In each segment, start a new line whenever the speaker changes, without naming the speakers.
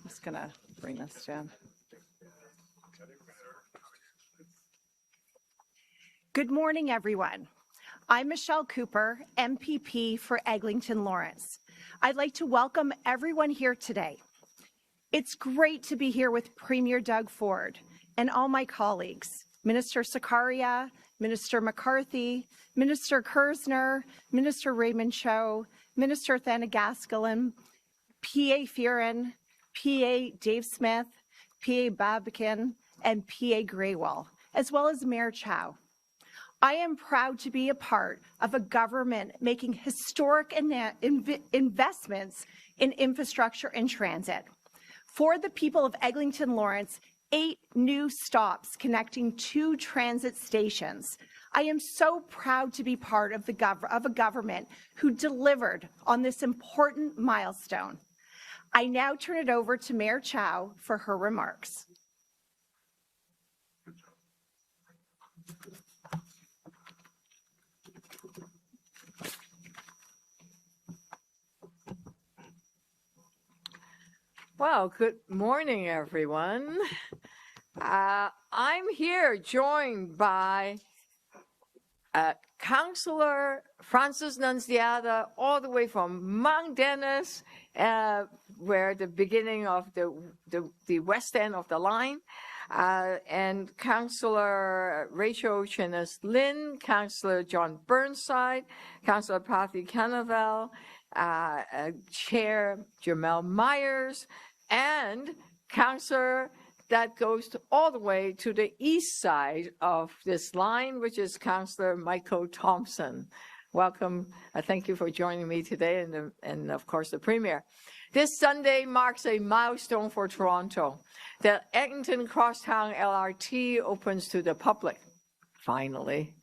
I'm just gonna bring this down. Good morning, everyone. I'm Michelle Cooper, MPP for Eglinton Lawrence. I'd like to welcome everyone here today. It's great to be here with Premier Doug Ford and all my colleagues, Minister Sarkaria, Minister McCarthy, Minister Kersner, Minister Raymond Chow, Minister Thanagaskelim, PA Fearon, PA Dave Smith, PA Babican, and PA Graywell, as well as Mayor Chow. I am proud to be a part of a government making historic investments in infrastructure and transit. For the people of Eglinton Lawrence, 8 new stops connecting 2 transit stations. I am so proud to be part of a government who delivered on this important milestone. I now turn it over to Mayor Chow for her remarks.
Well, good morning, everyone. I'm here joined by Councillor Francis Nunziata, all the way from Mount Dennis, where the beginning of the west end of the line, and Councillor Rachel Chennis Lynn, Councillor John Burnside, Councillor Patty Canavel, Chair Jamel Myers, and Councillor that goes all the way to the east side of this line, which is Councillor Michael Thompson. Welcome. Thank you for joining me today, and of course the Premier. This Sunday marks a milestone for Toronto. The Eglinton Crosstown LRT opens to the public, finally.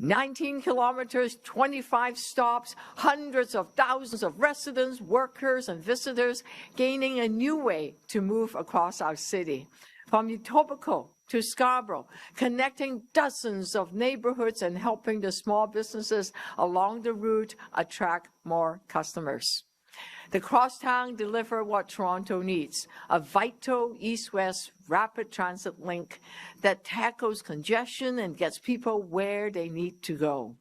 19 kilometers, 25 stops, hundreds of thousands of residents, workers, and visitors gaining a new way to move across our city. From Etobicoke to Scarborough, connecting dozens of neighborhoods and helping the small businesses along the route attract more customers. The Crosstown delivers what Toronto needs, a vital east-west rapid transit link that tackles congestion and gets people where they need to go.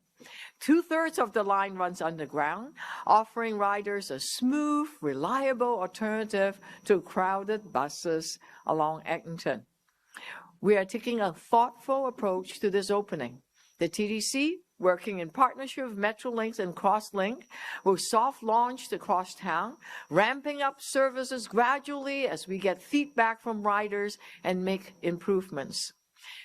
2/3 of the line runs underground, offering riders a smooth, reliable alternative to crowded buses along Eglinton. We are taking a thoughtful approach to this opening. The TDC, working in partnership with Metrolinx and Crosslink, will soft launch the Crosstown, ramping up services gradually as we get feedback from riders and make improvements.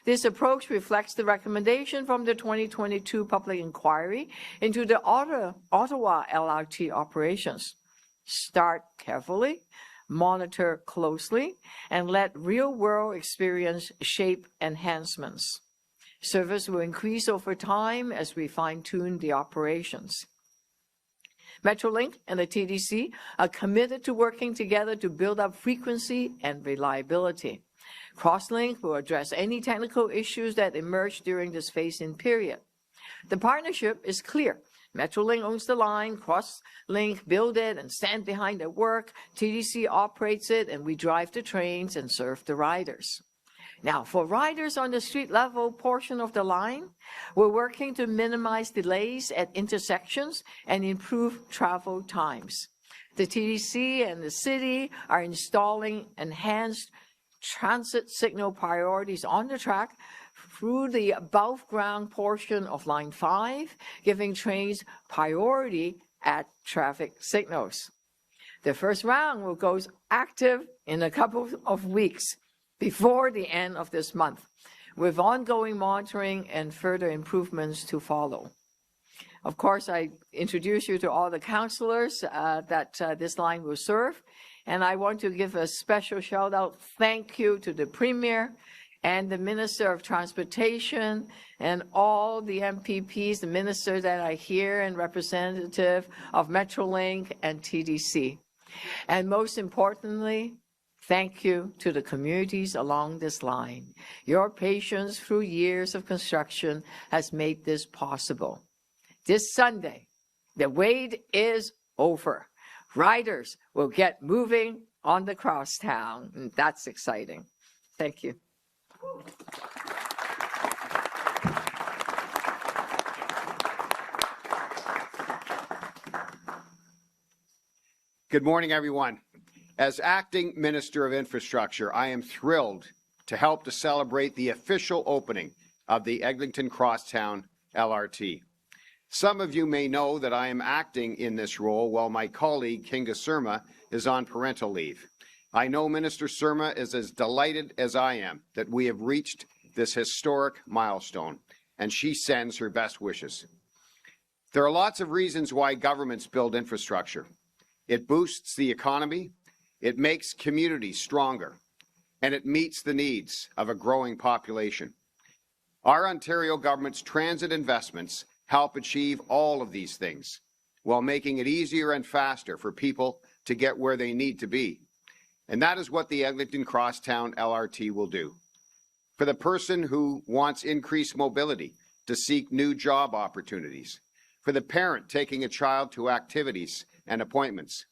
This approach reflects the recommendation from the 2022 public inquiry into the Ottawa LRT operations. Start carefully, monitor closely, and let real-world experience shape enhancements. Service will increase over time as we fine-tune the operations. Metrolink and the TDC are committed to working together to build up frequency and reliability. Crosslink will address any technical issues that emerge during this phase-in period. The partnership is clear. Metrolink owns the line, Crosslink build it and stand behind the work, TDC operates it, and we drive the trains and serve the riders. Now, for riders on the street level portion of the line, we're working to minimize delays at intersections and improve travel times. The TDC and the city are installing enhanced transit signal priorities on the track through the above-ground portion of Line 5, giving trains priority at traffic signals. The first round will go active in a couple of weeks, before the end of this month, with ongoing monitoring and further improvements to follow. Of course, I introduce you to all the councillors that this line will serve, and I want to give a special shout out, thank you to the Premier and the Minister of Transportation and all the MPPs, the ministers that are here and representative of Metrolink and TDC. And most importantly, thank you to the communities along this line. Your patience through years of construction has made this possible. This Sunday, the wait is over. Riders will get moving on the crosstown. And that's exciting. Thank you.
Good morning, everyone. As Acting Minister of Infrastructure, I am thrilled to help to celebrate the official opening of the Eglinton Crosstown LRT. Some of you may know that I am acting in this role while my colleague, Kinga Surma, is on parental leave. I know Minister Surma is as delighted as I am that we have reached this historic milestone, and she sends her best wishes. There are lots of reasons why governments build infrastructure. It boosts the economy, it makes communities stronger, and it meets the needs of a growing population. Our Ontario government's transit investments help achieve all of these things while making it easier and faster for people to get where they need to be. And that is what the Eglinton Crosstown LRT will do. For the person who wants increased mobility to seek new job opportunities, for the parent taking a child to activities and appointments,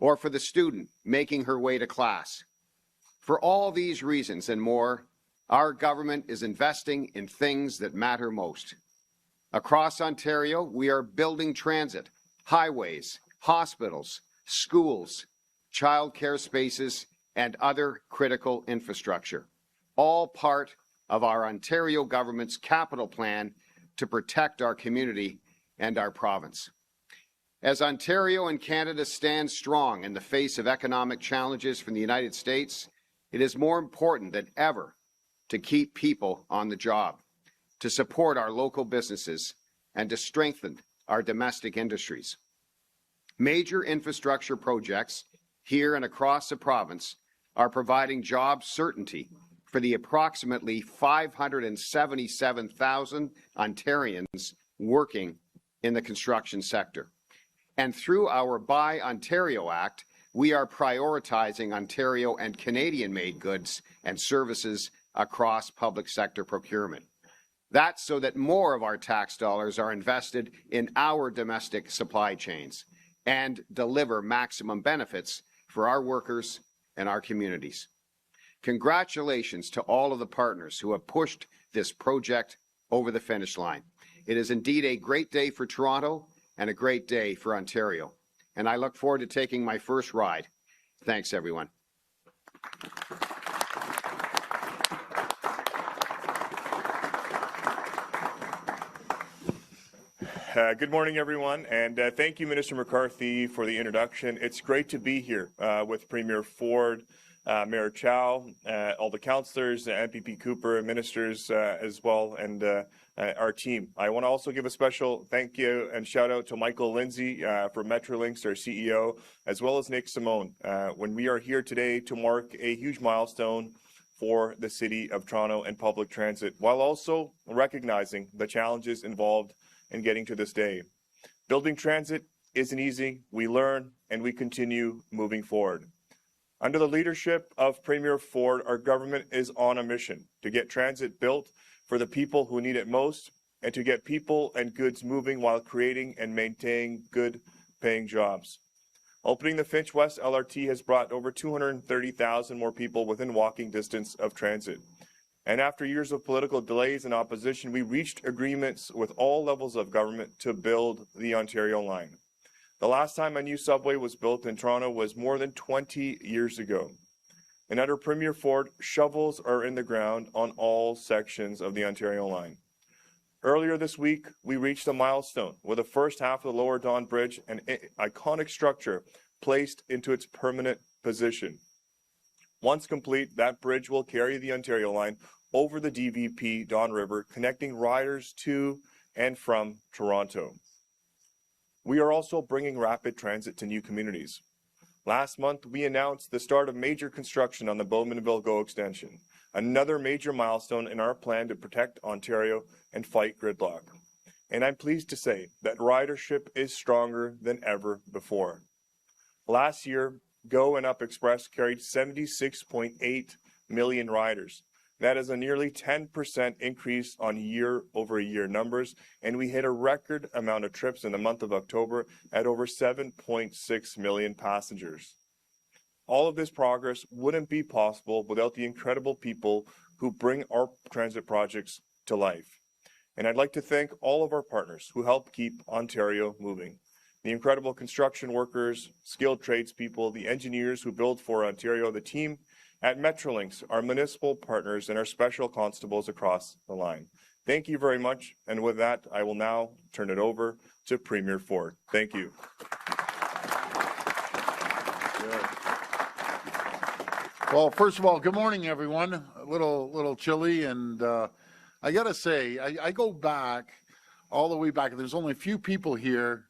or for the student making her way to class. For all these reasons and more, our government is investing in things that matter most. Across Ontario, we are building transit, highways, hospitals, schools, childcare spaces, and other critical infrastructure, all part of our Ontario government's capital plan to protect our community and our province. As Ontario and Canada stand strong in the face of economic challenges from the United States, it is more important than ever to keep people on the job, to support our local businesses, and to strengthen our domestic industries. Major infrastructure projects here and across the province are providing job certainty for the approximately 577,000 Ontarians working in the construction sector. And through our Buy Ontario Act, we are prioritizing Ontario and Canadian-made goods and services across public sector procurement. That's so that more of our tax dollars are invested in our domestic supply chains and deliver maximum benefits for our workers and our communities. Congratulations to all of the partners who have pushed this project over the finish line. It is indeed a great day for Toronto and a great day for Ontario. And I look forward to taking my first ride. Thanks, everyone.
Good morning, everyone, and thank you, Minister McCarthy, for the introduction. It's great to be here with Premier Ford, Mayor Chow, all the councillors, MPP Cooper, ministers as well, and our team. I want to also give a special thank you and shout out to Michael Lindsay for Metrolinx, our CEO, as well as Nick Simone, when we are here today to mark a huge milestone for the City of Toronto and public transit, while also recognizing the challenges involved in getting to this day. Building transit isn't easy. We learn and we continue moving forward. Under the leadership of Premier Ford, our government is on a mission to get transit built for the people who need it most and to get people and goods moving while creating and maintaining good paying jobs. Opening the Finch West LRT has brought over 230,000 more people within walking distance of transit. And after years of political delays and opposition, we reached agreements with all levels of government to build the Ontario line. The last time a new subway was built in Toronto was more than 20 years ago. And under Premier Ford, shovels are in the ground on all sections of the Ontario line. Earlier this week, we reached a milestone with the first half of the Lower Don Bridge, an iconic structure, placed into its permanent position. Once complete, that bridge will carry the Ontario line over the DVP Don River, connecting riders to and from Toronto. We are also bringing rapid transit to new communities. Last month, we announced the start of major construction on the Bowmanville GO extension, another major milestone in our plan to protect Ontario and fight gridlock. And I'm pleased to say that ridership is stronger than ever before. Last year, GO and Up Express carried 76.8 million riders. That is a nearly 10% increase on year-over-year numbers, and we hit a record amount of trips in the month of October at over 7.6 million passengers. All of this progress wouldn't be possible without the incredible people who bring our transit projects to life. And I'd like to thank all of our partners who help keep Ontario moving. The incredible construction workers, skilled tradespeople, the engineers who build for Ontario, the team at Metrolinx, our municipal partners, and our special constables across the line. Thank you very much. And with that, I will now turn it over to Premier Ford. Thank you.
Well, first of all, good morning, everyone. A little chilly, and I got to say, I go back, all the way back. There's only a few people here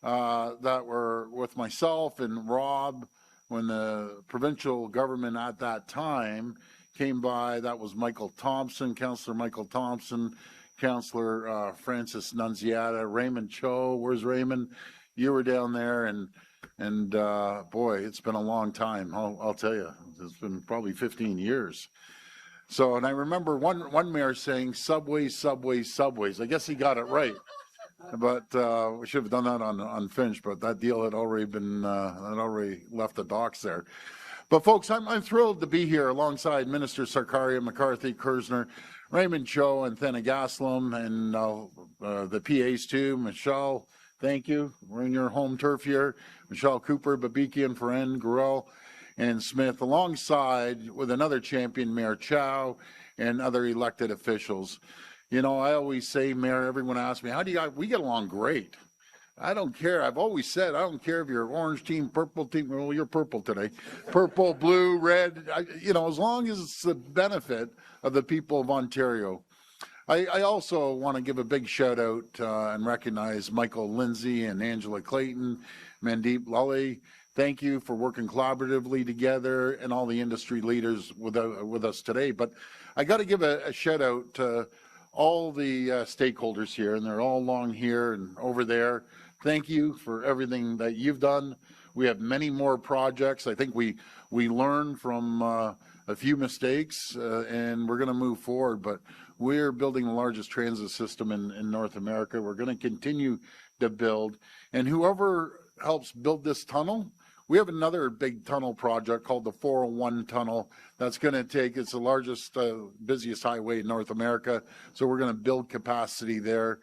that were with myself and Rob when the provincial government at that time came by. That was Michael Thompson, Councillor Michael Thompson, Councillor Francis Nunziata, Raymond Chow. Where's Raymond? You were down there, and boy, it's been a long time. I'll tell you, it's been probably 15 years. So, and I remember one mayor saying subways, subways, subways. I guess he got it right. But we should have done that on Finch, but that deal had already been, had already left the docks there. But folks, I'm thrilled to be here alongside Minister Sarkaria, McCarthy, Kersner, Raymond Chow, and Thena-Gaslam, and the PAs too. Michelle, thank you. We're in your home turf here. Michelle Cooper, Babikian, Ferren, Gurel, and Smith, alongside with another champion, Mayor Chow, and other elected officials. You know, I always say, Mayor, everyone asks me, how do you, we get along great. I don't care. I've always said, I don't care if you're orange team, purple team. Well, you're purple today. Purple, blue, red, you know, as long as it's the benefit of the people of Ontario. I also want to give a big shout out and recognize Michael Lindsay and Angela Clayton, Mandeep Lally. Thank you for working collaboratively together, and all the industry leaders with us today. But I got to give a shout out to all the stakeholders here, and they're all along here and over there. Thank you for everything that you've done. We have many more projects. I think we learned from a few mistakes, and we're going to move forward. But we're building the largest transit system in North America. We're going to continue to build. And whoever helps build this tunnel, we have another big tunnel project called the 401 tunnel that's going to take, it's the largest, busiest highway in North America. So we're going to build capacity there.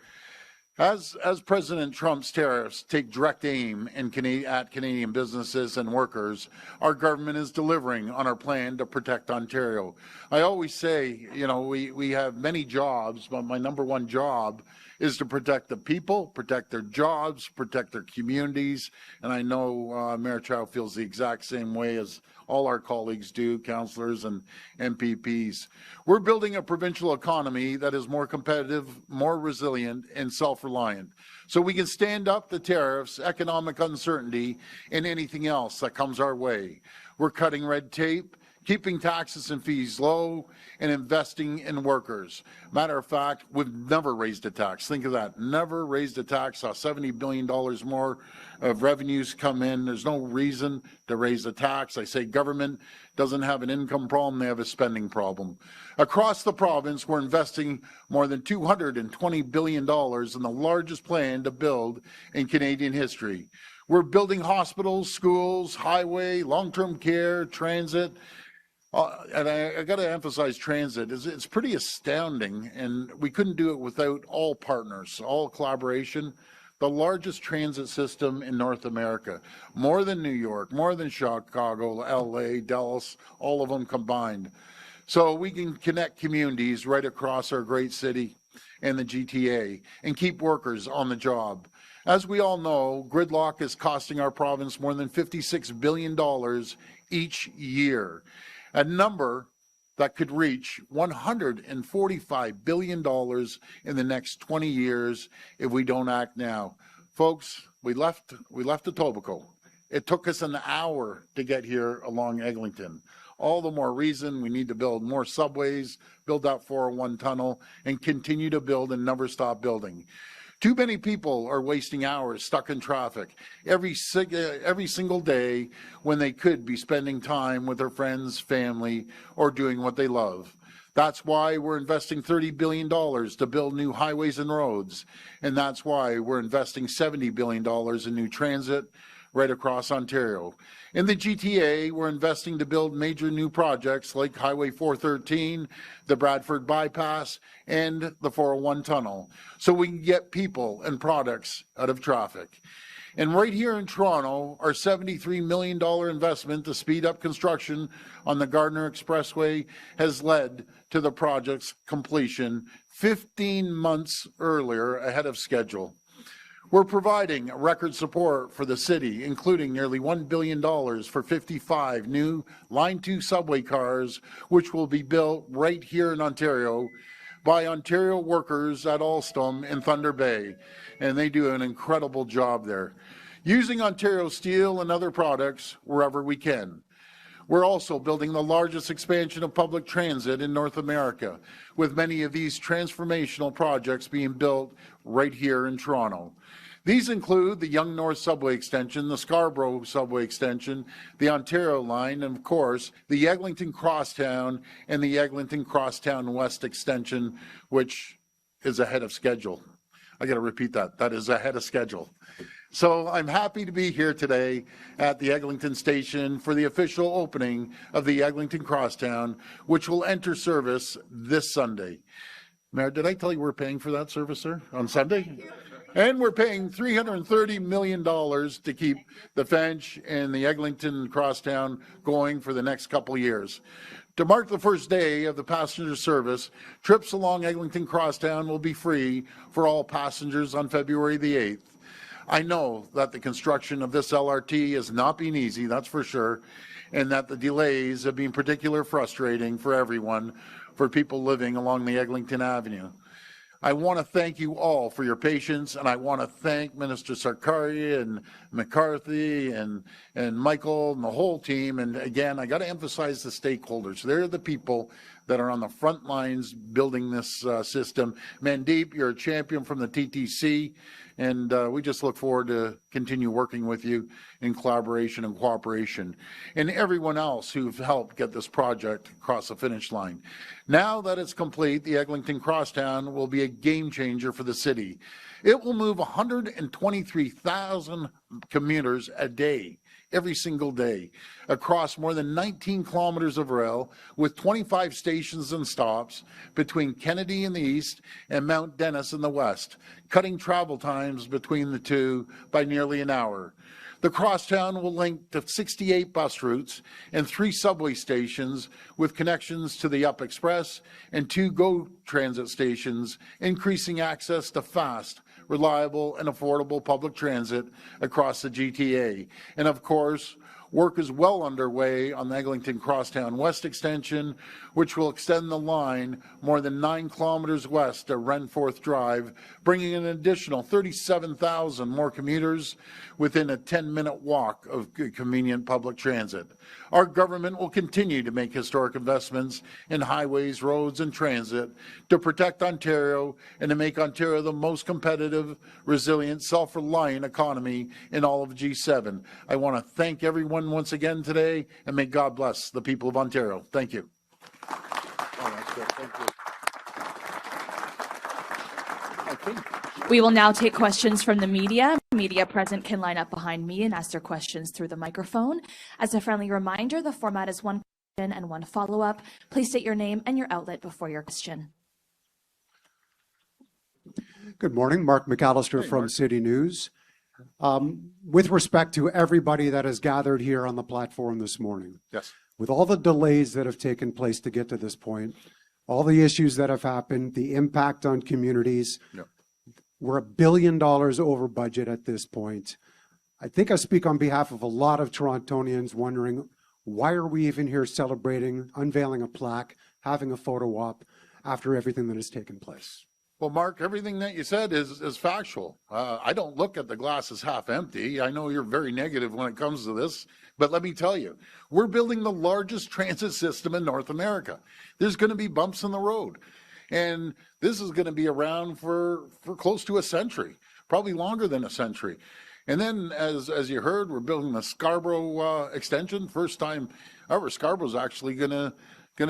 As President Trump's tariffs take direct aim at Canadian businesses and workers, our government is delivering on our plan to protect Ontario. I always say, you know, we have many jobs, but my number one job is to protect the people, protect their jobs, protect their communities. And I know Mayor Chow feels the exact same way as all our colleagues do, councillors and MPPs. We're building a provincial economy that is more competitive, more resilient, and self-reliant, so we can stand up to tariffs, economic uncertainty, and anything else that comes our way. We're cutting red tape, keeping taxes and fees low, and investing in workers. Matter of fact, we've never raised a tax. Think of that. Never raised a tax. Saw $70 billion more of revenues come in. There's no reason to raise a tax. I say government doesn't have an income problem. They have a spending problem. Across the province, we're investing more than $220 billion in the largest plan to build in Canadian history. We're building hospitals, schools, highway, long-term care, transit. And I got to emphasize transit. It's pretty astounding, and we couldn't do it without all partners, all collaboration. The largest transit system in North America, more than New York, more than Chicago, LA, Dallas, all of them combined. So we can connect communities right across our great city and the GTA and keep workers on the job. As we all know, gridlock is costing our province more than $56 billion each year. A number that could reach $145 billion in the next 20 years if we don't act now. Folks, we left Etobicoke. It took us an hour to get here along Eglinton. All the more reason we need to build more subways, build that 401 tunnel, and continue to build and never stop building. Too many people are wasting hours stuck in traffic every single day when they could be spending time with their friends, family, or doing what they love. That's why we're investing $30 billion to build new highways and roads. And that's why we're investing $70 billion in new transit, right across Ontario. In the GTA, we're investing to build major new projects like Highway 413, the Bradford Bypass, and the 401 Tunnel, so we can get people and products out of traffic. And right here in Toronto, our $73 million investment to speed up construction on the Gardiner Expressway has led to the project's completion 15 months earlier ahead of schedule. We're providing record support for the city, including nearly $1 billion for 55 new Line 2 subway cars, which will be built right here in Ontario by Ontario workers at Alstom in Thunder Bay, and they do an incredible job there, using Ontario steel and other products wherever we can. We're also building the largest expansion of public transit in North America, with many of these transformational projects being built right here in Toronto. These include the Yonge North Subway Extension, the Scarborough Subway Extension, the Ontario Line, and of course, the Eglinton Crosstown and the Eglinton Crosstown West Extension, which is ahead of schedule. I got to repeat that. That is ahead of schedule. So I'm happy to be here today at the Eglinton Station for the official opening of the Eglinton Crosstown, which will enter service this Sunday. Mayor, did I tell you we're paying for that service, sir, on Sunday? And we're paying $330 million to keep the Fench and the Eglinton Crosstown going for the next couple of years. To mark the first day of the passenger service, trips along Eglinton Crosstown will be free for all passengers on February the 8th. I know that the construction of this LRT has not been easy, that's for sure, and that the delays have been particularly frustrating for everyone, for people living along the Eglinton Avenue. I want to thank you all for your patience, and I want to thank Minister Sarkaria and McCarthy and Michael and the whole team. And again, I got to emphasize the stakeholders. They're the people that are on the front lines building this system. Mandeep, you're a champion from the TTC, and we just look forward to continue working with you in collaboration and cooperation, and everyone else who've helped get this project across the finish line. Now that it's complete, the Eglinton Crosstown will be a game changer for the city. It will move 123,000 commuters a day, every single day, across more than 19 kilometers of rail with 25 stations and stops between Kennedy in the east and Mount Dennis in the west, cutting travel times between the two by nearly an hour. The Crosstown will link to 68 bus routes and 3 subway stations with connections to the Up Express and 2 GO transit stations, increasing access to fast, reliable, and affordable public transit across the GTA. And of course, work is well underway on the Eglinton Crosstown West Extension, which will extend the line more than 9 kilometers west to Renforth Drive, bringing an additional 37,000 more commuters within a 10-minute walk of convenient public transit. Our government will continue to make historic investments in highways, roads, and transit to protect Ontario and to make Ontario the most competitive, resilient, self-reliant economy in all of G7. I want to thank everyone once again today, and may God bless the people of Ontario. Thank you.
We will now take questions from the media. Media present can line up behind me and ask their questions through the microphone. As a friendly reminder, the format is 1 question and 1 follow-up. Please state your name and your outlet before your question.
Good morning, Mark McAllister from City News. With respect to everybody that has gathered here on the platform this morning,
Yes.
with all the delays that have taken place to get to this point, all the issues that have happened, the impact on communities,
Yep.
we're $1 billion over budget at this point. I think I speak on behalf of a lot of Torontonians wondering, why are we even here celebrating, unveiling a plaque, having a photo op after everything that has taken place?
Well, Mark, everything that you said is factual. I don't look at the glass as half empty. I know you're very negative when it comes to this, but let me tell you, we're building the largest transit system in North America. There's going to be bumps in the road, and this is going to be around for close to a century, probably longer than a century. And then, as you heard, we're building the Scarborough extension. First time ever, Scarborough's actually going to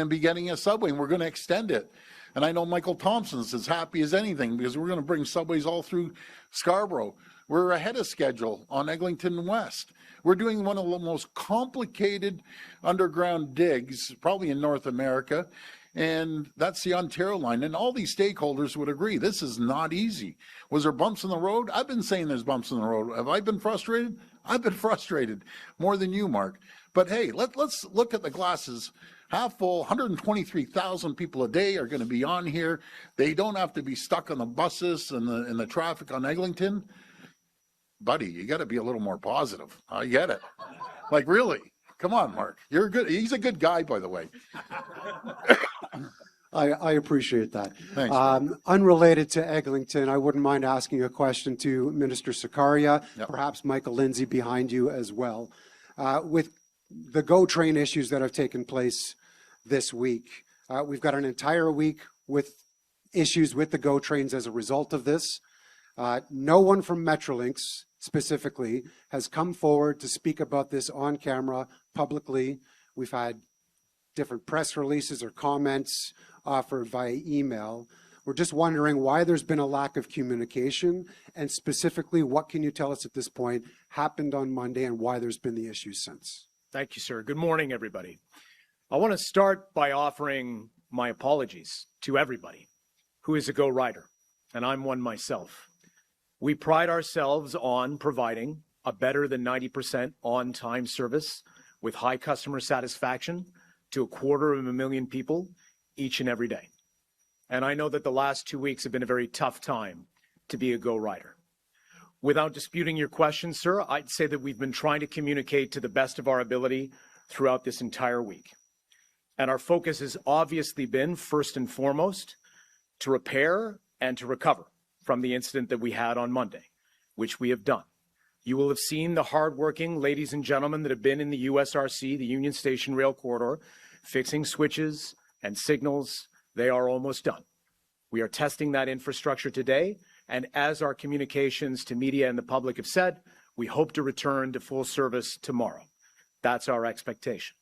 be getting a subway, and we're going to extend it. And I know Michael Thompson's as happy as anything because we're going to bring subways all through Scarborough. We're ahead of schedule on Eglinton West. We're doing one of the most complicated underground digs, probably in North America, and that's the Ontario line. And all these stakeholders would agree, this is not easy. Was there bumps in the road? I've been saying there's bumps in the road. Have I been frustrated? I've been frustrated more than you, Mark. But hey, let's look at the glasses half full. 123,000 people a day are going to be on here. They don't have to be stuck on the buses and the traffic on Eglinton. Buddy, you got to be a little more positive. I get it. Like, really? Come on, Mark. You're good. He's a good guy, by the way.
I appreciate that.
Thanks.
Unrelated to Eglinton, I wouldn't mind asking a question to Minister Sarkaria,
Yep.
perhaps Michael Lindsay behind you as well. With the GO train issues that have taken place this week, we've got an entire week with issues with the GO trains as a result of this. No one from Metrolinx specifically has come forward to speak about this on camera publicly. We've had different press releases or comments offered via email. We're just wondering why there's been a lack of communication, and specifically, what can you tell us at this point happened on Monday and why there's been the issues since?
Thank you, sir. Good morning, everybody. I want to start by offering my apologies to everybody who is a GO rider, and I'm one myself. We pride ourselves on providing a better than 90% on-time service with high customer satisfaction to 250,000 people each and every day. And I know that the last 2 weeks have been a very tough time to be a GO rider. Without disputing your question, sir, I'd say that we've been trying to communicate to the best of our ability throughout this entire week. And our focus has obviously been, first and foremost, to repair and to recover from the incident that we had on Monday, which we have done. You will have seen the hardworking ladies and gentlemen that have been in the USRC, the Union Station Rail Corridor, fixing switches and signals. They are almost done. We are testing that infrastructure today, and as our communications to media and the public have said, we hope to return to full service tomorrow. That's our expectation.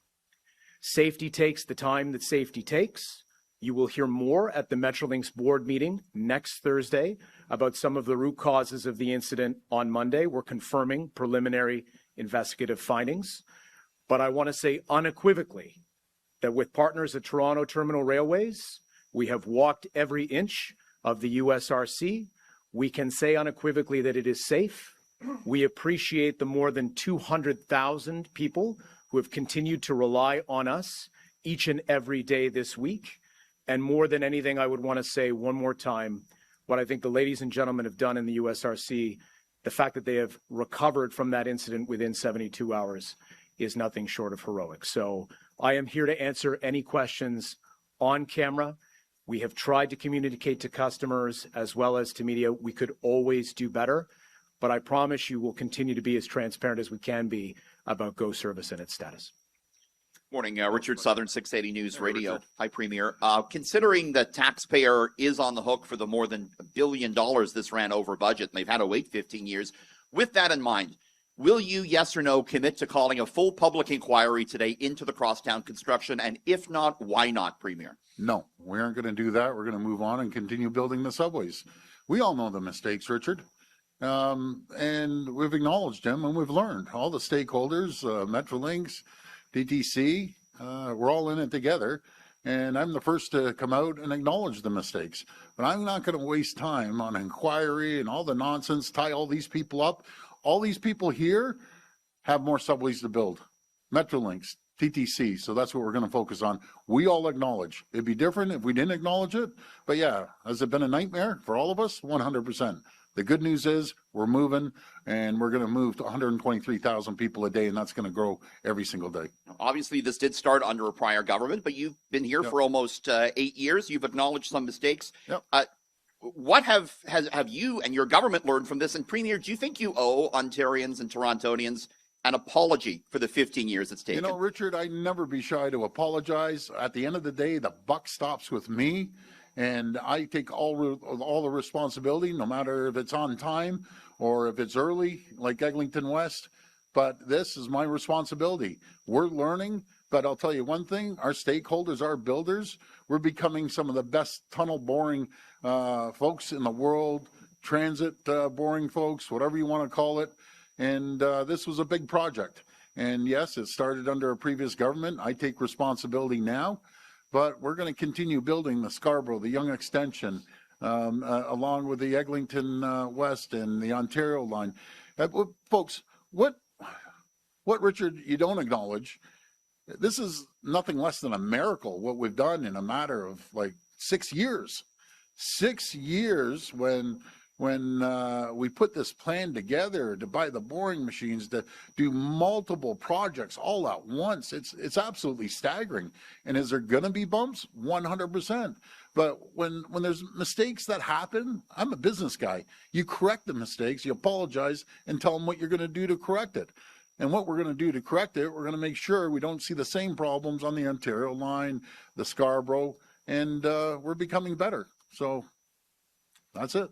Safety takes the time that safety takes. You will hear more at the Metrolinx board meeting next Thursday about some of the root causes of the incident on Monday. We're confirming preliminary investigative findings. But I want to say unequivocally that with partners at Toronto Terminal Railways, we have walked every inch of the USRC. We can say unequivocally that it is safe. We appreciate the more than 200,000 people who have continued to rely on us each and every day this week. And more than anything, I would want to say one more time, what I think the ladies and gentlemen have done in the USRC, the fact that they have recovered from that incident within 72 hours is nothing short of heroic. So I am here to answer any questions on camera. We have tried to communicate to customers as well as to media. We could always do better, but I promise you we'll continue to be as transparent as we can be about GO service and its status.
Morning, Richard Southern, 680 News Radio. Hi, Premier. Considering the taxpayer is on the hook for the more than $1 billion this ran over budget, and they've had to wait 15 years, with that in mind, will you, yes or no, commit to calling a full public inquiry today into the Crosstown construction? And if not, why not, Premier?
No, we aren't going to do that. We're going to move on and continue building the subways. We all know the mistakes, Richard. And we've acknowledged them and we've learned. All the stakeholders, Metrolinx, DTC, we're all in it together. And I'm the first to come out and acknowledge the mistakes. But I'm not going to waste time on inquiry and all the nonsense, tie all these people up. All these people here have more subways to build. Metrolinx, TTC, so that's what we're going to focus on. We all acknowledge. It'd be different if we didn't acknowledge it. But yeah, has it been a nightmare for all of us? 100%. The good news is we're moving, and we're going to move to 123,000 people a day, and that's going to grow every single day.
Obviously, this did start under a prior government, but you've been here for almost 8 years. You've acknowledged some mistakes.
Yep.
What have you and your government learned from this? And Premier, do you think you owe Ontarians and Torontonians an apology for the 15 years it's taken?
You know, Richard, I'd never be shy to apologize. At the end of the day, the buck stops with me. And I take all the responsibility, no matter if it's on time or if it's early, like Eglinton West. But this is my responsibility. We're learning, but I'll tell you one thing, our stakeholders, our builders, we're becoming some of the best tunnel boring folks in the world transit boring folks, whatever you want to call it. And this was a big project. And yes, it started under a previous government. I take responsibility now, but we're going to continue building the Scarborough, the Young Extension, along with the Eglinton West and the Ontario line. Folks, what Richard, you don't acknowledge, this is nothing less than a miracle, what we've done in a matter of like 6 years. 6 years when we put this plan together to buy the boring machines, to do multiple projects all at once. It's absolutely staggering. And is there going to be bumps? 100%. But when there's mistakes that happen, I'm a business guy. You correct the mistakes, you apologize, and tell them what you're going to do to correct it. And what we're going to do to correct it, we're going to make sure we don't see the same problems on the Ontario line, the Scarborough, and we're becoming better. So that's it.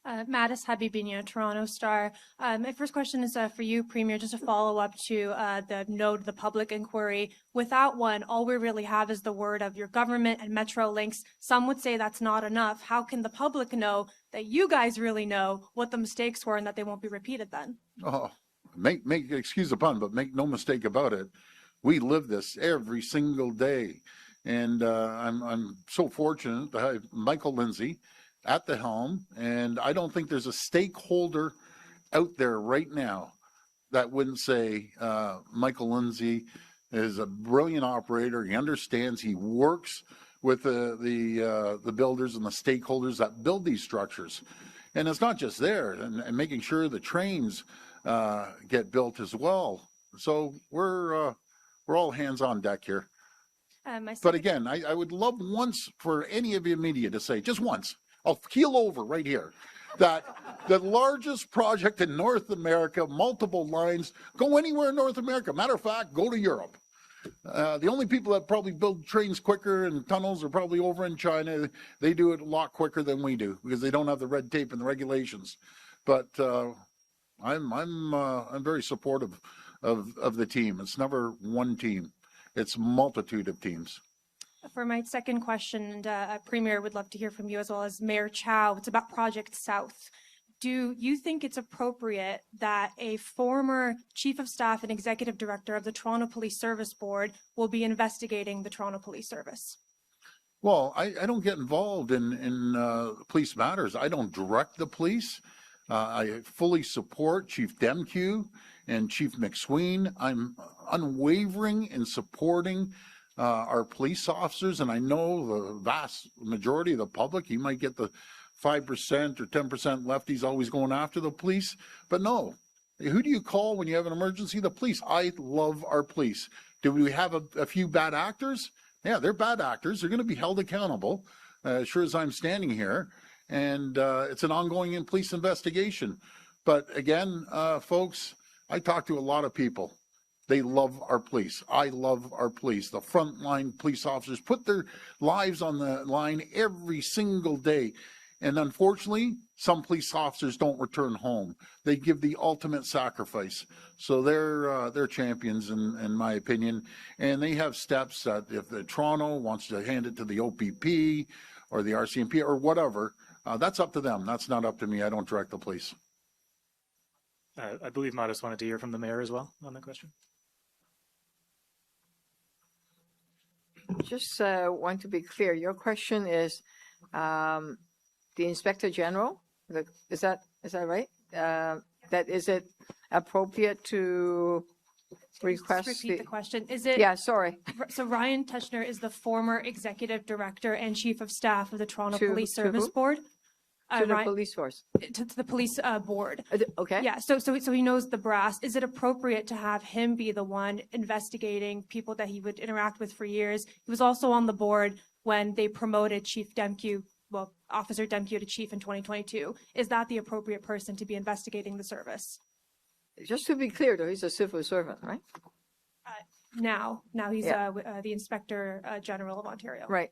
Mattis Habibinia, Toronto Star. My first question is for you, Premier, just a follow-up to the no to the public inquiry. Without one, all we really have is the word of your government and Metrolinx. Some would say that's not enough. How can the public know that you guys really know what the mistakes were and that they won't be repeated then?
Oh, excuse the pun, but make no mistake about it. We live this every single day. And I'm so fortunate to have Michael Lindsay at the helm, and I don't think there's a stakeholder out there right now that wouldn't say Michael Lindsay is a brilliant operator. He understands. He works with the builders and the stakeholders that build these structures, and it's not just there, and making sure the trains get built as well. So we're all hands on deck here. But again, I would love once for any of you media to say, just once, I'll keel over right here, that the largest project in North America, multiple lines, go anywhere in North America. Matter of fact, go to Europe. The only people that probably build trains quicker and tunnels are probably over in China. They do it a lot quicker than we do because they don't have the red tape and the regulations. But I'm very supportive of the team. It's never one team. It's a multitude of teams.
For my second question, and Premier, would love to hear from you as well as Mayor Chow. It's about Project South. Do you think it's appropriate that a former Chief of Staff and Executive Director of the Toronto Police Service Board will be investigating the Toronto Police Service?
Well, I don't get involved in police matters. I don't direct the police. I fully support Chief Demkew and Chief McSween. I'm unwavering in supporting our police officers, and I know the vast majority of the public, you might get the 5% or 10% lefties always going after the police, but no. Who do you call when you have an emergency? The police. I love our police. Do we have a few bad actors? Yeah, they're bad actors. They're going to be held accountable, as sure as I'm standing here, and it's an ongoing police investigation. But again, folks, I talk to a lot of people. They love our police. I love our police. The frontline police officers put their lives on the line every single day. And unfortunately, some police officers don't return home. They give the ultimate sacrifice. So they're champions, in my opinion. And they have steps that if the Toronto wants to hand it to the OPP or the RCMP or whatever, that's up to them. That's not up to me. I don't direct the police.
I believe Mattis wanted to hear from the mayor as well on that question.
Just want to be clear. Your question is the Inspector General. Is that right? That is it appropriate to request?
Just repeat the question. Is it?
Yeah, sorry.
So Ryan Teschner is the former Executive Director and Chief of Staff of the Toronto Police Service
who?
Board.
To the police force.
To the police board.
Okay.
Yeah. So he knows the brass. Is it appropriate to have him be the one investigating people that he would interact with for years? He was also on the board when they promoted Chief Demkew, well, Officer Demkew to chief in 2022. Is that the appropriate person to be investigating the service?
Just to be clear, though, he's a civil servant, right?
Now he's the Inspector General of Ontario.
Right.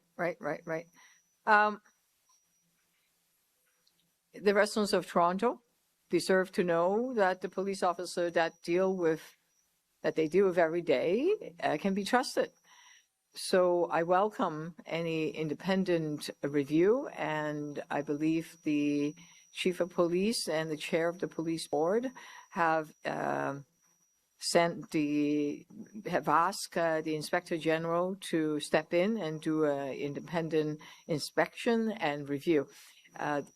The residents of Toronto deserve to know that the police officer that they deal with every day can be trusted. So I welcome any independent review, and I believe the chief of police and the chair of the police board have asked the inspector general to step in and do an independent inspection and review.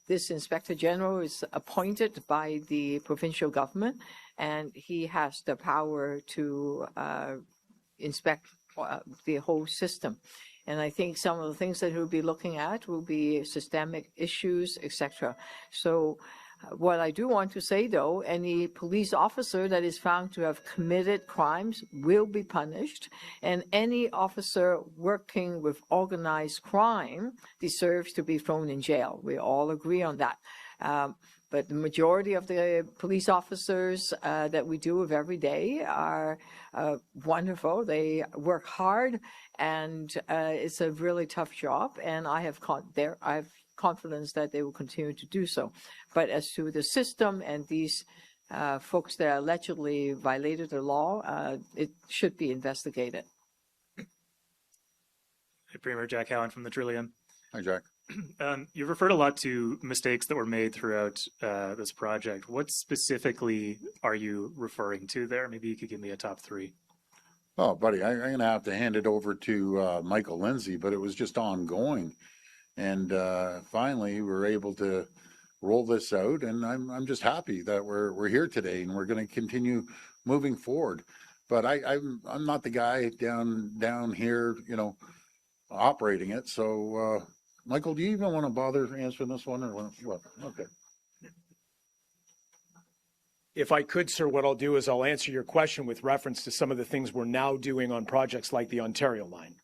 This inspector general is appointed by the provincial government, and he has the power to inspect the whole system. And I think some of the things that he'll be looking at will be systemic issues, etc. So what I do want to say, though, any police officer that is found to have committed crimes will be punished, and any officer working with organized crime deserves to be thrown in jail. We all agree on that. But the majority of the police officers that we deal with every day are wonderful. They work hard, and it's a really tough job. And I have confidence that they will continue to do so. But as to the system and these folks that allegedly violated the law, it should be investigated.
Hey, Premier Jack Allen from the Trillium.
Hi, Jack.
You've referred a lot to mistakes that were made throughout this project. What specifically are you referring to there? Maybe you could give me a top three.
Oh, buddy, I'm going to have to hand it over to Michael Lindsay, but it was just ongoing. And finally, we were able to roll this out, and I'm just happy that we're here today, and we're going to continue moving forward. But I'm not the guy down here, operating it. So, Michael, do you even want to bother answering this one, or what? Okay.
If I could, sir, what I'll do is I'll answer your question with reference to some of the things we're now doing on projects like the Ontario line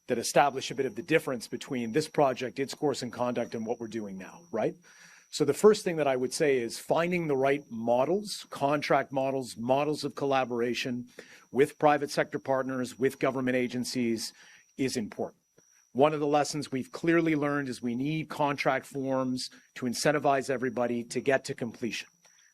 that establish a bit of the difference between this project, its course and conduct, and what we're doing now, right? So the first thing that I would say is finding the right models, contract models, models of collaboration with private sector partners, with government agencies is important. One of the lessons we've clearly learned is we need contract forms to incentivize everybody to get to completion,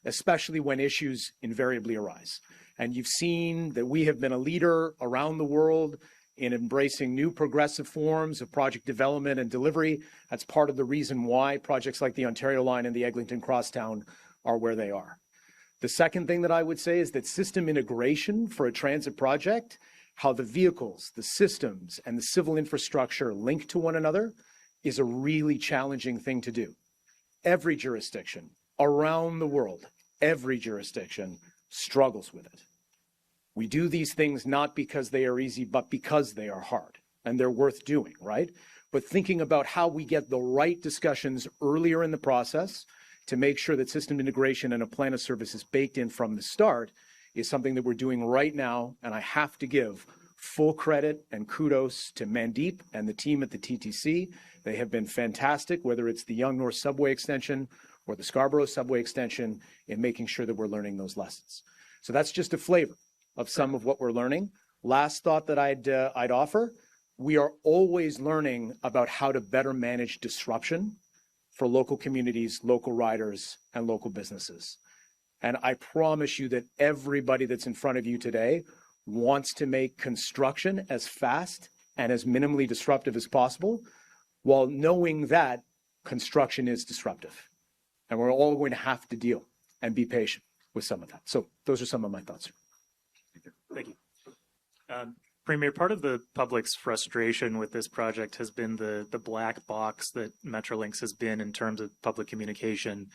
especially when issues invariably arise. And you've seen that we have been a leader around the world in embracing new progressive forms of project development and delivery. That's part of the reason why projects like the Ontario line and the Eglinton Crosstown are where they are. The second thing that I would say is that system integration for a transit project, how the vehicles, the systems, and the civil infrastructure link to one another is a really challenging thing to do. Every jurisdiction around the world, every jurisdiction struggles with it. We do these things not because they are easy, but because they are hard and they're worth doing, right? But thinking about how we get the right discussions earlier in the process to make sure that system integration and a plan of service is baked in from the start is something that we're doing right now. And I have to give full credit and kudos to Mandeep and the team at the TTC. They have been fantastic, whether it's the Yonge North Subway extension or the Scarborough Subway extension, in making sure that we're learning those lessons. So that's just a flavor of some of what we're learning. Last thought that I'd offer, we are always learning about how to better manage disruption for local communities, local riders, and local businesses. And I promise you that everybody that's in front of you today wants to make construction as fast and as minimally disruptive as possible, while knowing that construction is disruptive. And we're all going to have to deal and be patient with some of that. So those are some of my thoughts.
Thank you. Premier, part of the public's frustration with this project has been the black box that Metrolinx has been in terms of public communication.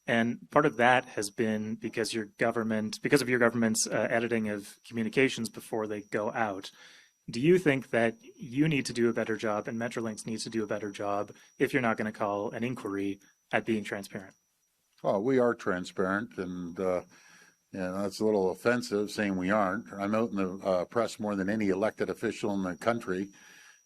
And part of that has been because of your government's editing of communications before they go out. Do you think that you need to do a better job and Metrolinx needs to do a better job if you're not going to call an inquiry at being transparent?
Well, we are transparent, and that's a little offensive saying we aren't. I'm out in the press more than any elected official in the country.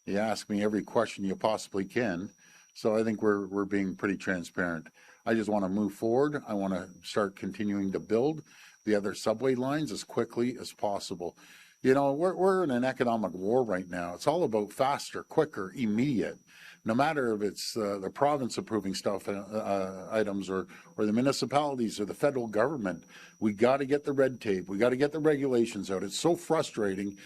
You ask me every question you possibly can. So I think we're being pretty transparent. I just want to move forward. I want to start continuing to build the other subway lines as quickly as possible. We're in an economic war right now. It's all about faster, quicker, immediate. No matter if it's the province approving stuff, items, or the municipalities or the federal government, we got to get the red tape. We got to get the regulations out. It's so frustrating,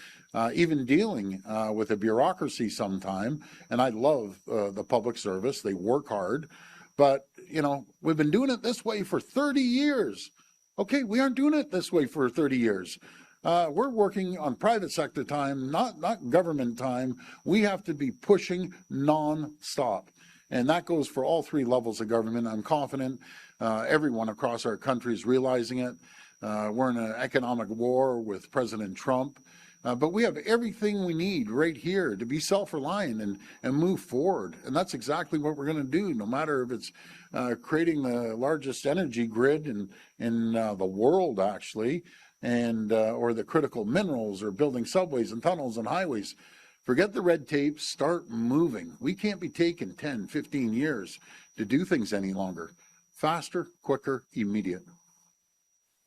even dealing with a bureaucracy sometime. And I love the public service. They work hard. But, you know, we've been doing it this way for 30 years. Okay, we aren't doing it this way for 30 years. We're working on private sector time, not government time. We have to be pushing non-stop. And that goes for all three levels of government. I'm confident everyone across our country is realizing it. We're in an economic war with President Trump. But we have everything we need right here to be self-reliant and move forward. And that's exactly what we're going to do, no matter if it's creating the largest energy grid in the world, actually, and or the critical minerals, or building subways and tunnels and highways. Forget the red tape, start moving. We can't be taking 10, 15 years to do things any longer. Faster, quicker, immediate.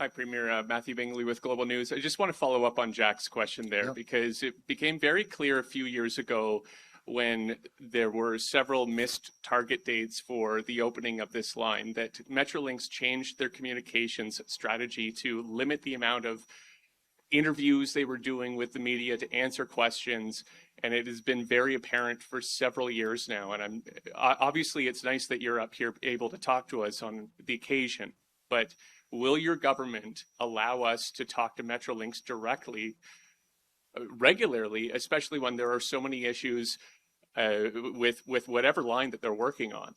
Hi, Premier. Matthew Bingley with Global News. I just want to follow up on Jack's question there, because it became very clear a few years ago when there were several missed target dates for the opening of this line that Metrolinx changed their communications strategy to limit the amount of interviews they were doing with the media to answer questions. And it has been very apparent for several years now. And obviously it's nice that you're up here able to talk to us on the occasion, but will your government allow us to talk to Metrolinx directly, regularly, especially when there are so many issues with whatever line that they're working on?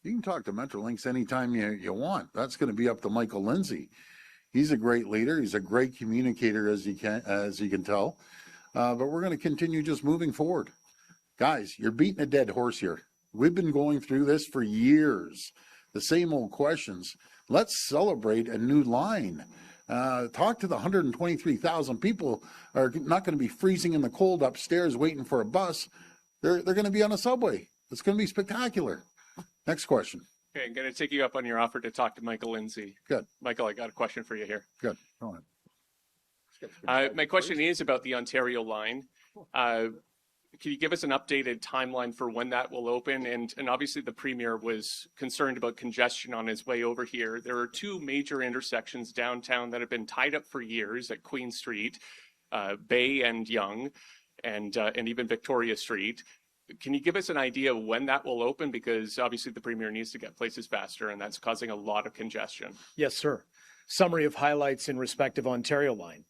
You can talk to Metrolinx anytime you want. That's going to be up to Michael Lindsay. He's a great leader. He's a great communicator, as you can tell. But we're going to continue just moving forward. Guys, you're beating a dead horse here. We've been going through this for years. The same old questions. Let's celebrate a new line. Talk to the 123,000 people are not going to be freezing in the cold upstairs waiting for a bus. They're going to be on a subway. It's going to be spectacular. Next question.
Okay, I'm going to take you up on your offer to talk to Michael Lindsay.
Good.
Michael, I got a question for you here.
Good. Go ahead.
My question is about the Ontario line. Can you give us an updated timeline for when that will open? And obviously the Premier was concerned about congestion on his way over here. There are two major intersections downtown that have been tied up for years at Queen Street, Bay and Yonge, and even Victoria Street. Can you give us an idea of when that will open? Because obviously the Premier needs to get places faster, and that's causing a lot of congestion.
Yes, sir. Summary of highlights in respect of Ontario line.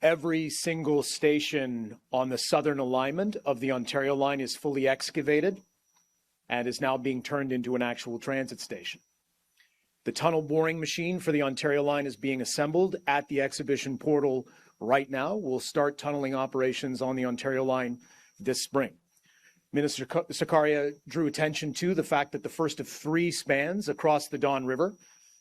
Every single station on the southern alignment of the Ontario line is fully excavated and is now being turned into an actual transit station. The tunnel boring machine for the Ontario line is being assembled at the exhibition portal right now. We'll start tunneling operations on the Ontario line this spring. Minister Sarkaria drew attention to the fact that the first of 3 spans across the Don River,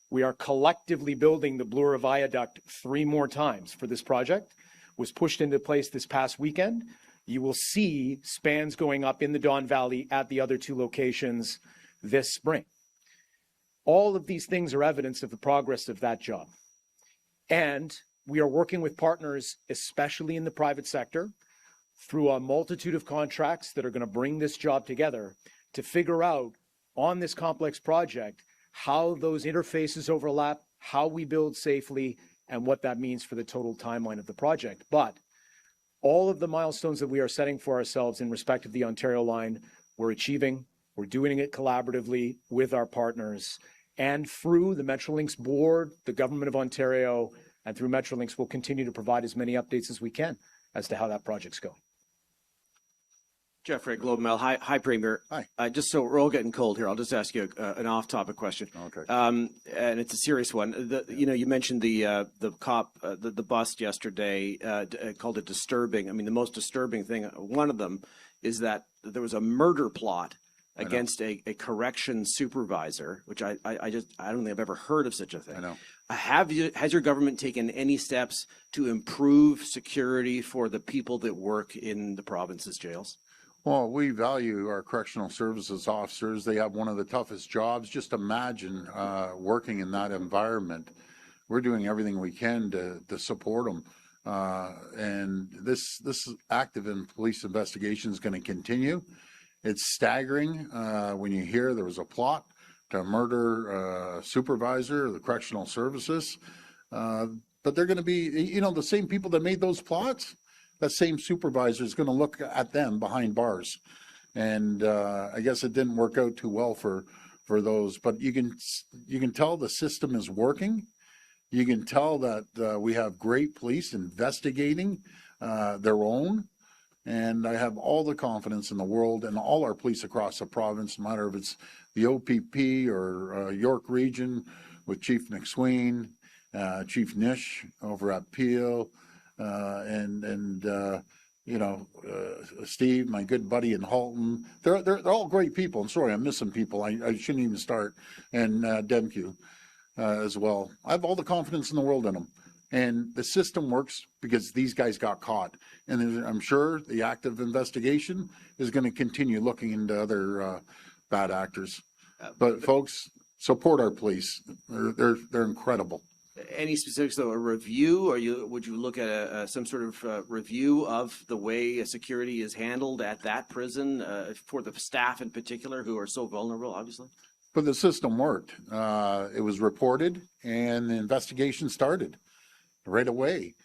we are collectively building the Bloor Viaduct 3 more times for this project, was pushed into place this past weekend. You will see spans going up in the Don Valley at the other 2 locations this spring. All of these things are evidence of the progress of that job. And we are working with partners, especially in the private sector, through a multitude of contracts that are going to bring this job together to figure out on this complex project how those interfaces overlap, how we build safely, and what that means for the total timeline of the project. But all of the milestones that we are setting for ourselves in respect of the Ontario line, we're achieving. We're doing it collaboratively with our partners. And through the Metrolinx board, the Government of Ontario, and through Metrolinx, we'll continue to provide as many updates as we can as to how that project's going.
Jeffrey, Globe Mail. Hi, Premier.
Hi.
Just so we're all getting cold here, I'll just ask you an off-topic question.
Okay.
And it's a serious one. You mentioned the bust yesterday, called it disturbing. I mean, the most disturbing thing, one of them, is that there was a murder plot against a correction supervisor, which I don't think I've ever heard of such a thing.
I know.
Has your government taken any steps to improve security for the people that work in the province's jails?
Well, we value our correctional services officers. They have one of the toughest jobs. Just imagine working in that environment. We're doing everything we can to support them. And this active in police investigation is going to continue. It's staggering when you hear there was a plot to murder a supervisor of the correctional services. But they're going to be, the same people that made those plots. That same supervisor is going to look at them behind bars. And I guess it didn't work out too well for for those, but you can tell the system is working. You can tell that we have great police investigating their own. And I have all the confidence in the world and all our police across the province, no matter if it's the OPP or York Region with Chief McSween, Chief Nish over at Peel, and Steve, my good buddy in Halton. They're all great people. I'm sorry, I'm missing people. I shouldn't even start. And Demke as well. I have all the confidence in the world in them. And the system works because these guys got caught. And I'm sure the active investigation is going to continue looking into other bad actors. But folks, support our police. They're incredible.
Any specifics, though, a review, or would you look at some sort of review of the way security is handled at that prison for the staff in particular who are so vulnerable, obviously?
But the system worked. It was reported and the investigation started right away.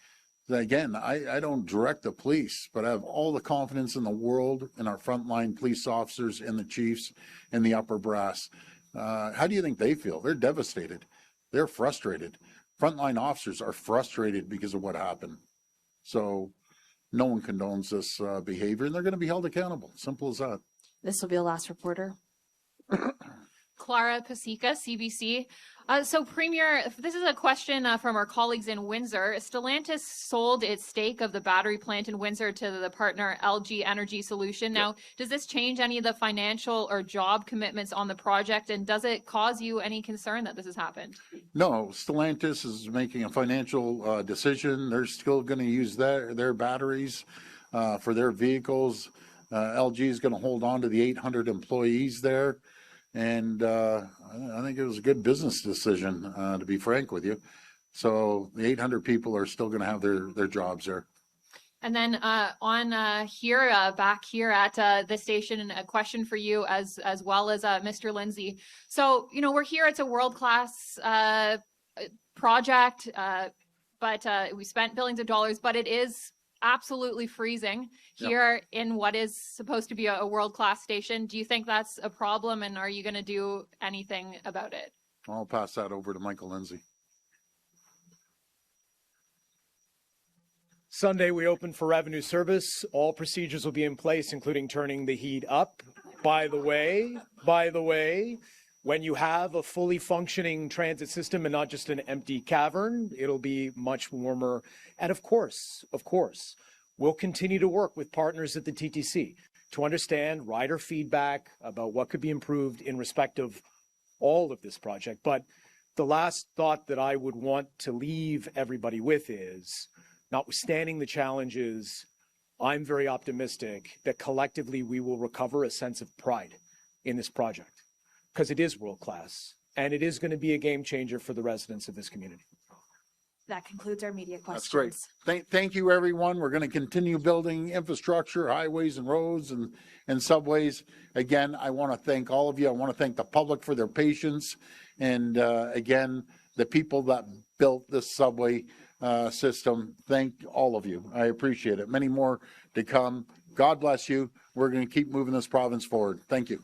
Again, I don't direct the police, but I have all the confidence in the world in our frontline police officers and the chiefs and the upper brass. How do you think they feel? They're devastated. They're frustrated. Frontline officers are frustrated because of what happened. So no one condones this behavior, and they're going to be held accountable. Simple as that.
This will be the last reporter.
Clara Pasica, CBC. So, Premier, this is a question from our colleagues in Windsor. Stellantis sold its stake of the battery plant in Windsor to the partner LG Energy Solution. Now, does this change any of the financial or job commitments on the project, and does it cause you any concern that this has happened?
No, Stellantis is making a financial decision. They're still going to use their batteries for their vehicles. LG is going to hold on to the 800 employees there. And I think it was a good business decision, to be frank with you. So the 800 people are still going to have their jobs there.
And then back here at the station, a question for you as well as Mr. Lindsay. So, we're here. It's a world-class project, but we spent billions of dollars, but it is absolutely freezing here in what is supposed to be a world-class station. Do you think that's a problem, and are you going to do anything about it?
I'll pass that over to Michael Lindsay.
Sunday, we open for revenue service. All procedures will be in place, including turning the heat up. By the way, when you have a fully functioning transit system and not just an empty cavern, it'll be much warmer. And of course, we'll continue to work with partners at the TTC to understand rider feedback about what could be improved in respect of all of this project. But the last thought that I would want to leave everybody with is, notwithstanding the challenges, I'm very optimistic that collectively we will recover a sense of pride in this project, because it is world-class, and it is going to be a game changer for the residents of this community.
That concludes our media questions.
That's great. Thank you, everyone. We're going to continue building infrastructure, highways and roads and subways. Again, I want to thank all of you. I want to thank the public for their patience. And again, the people that built this subway system, thank all of you. I appreciate it. Many more to come. God bless you. We're going to keep moving this province forward. Thank you.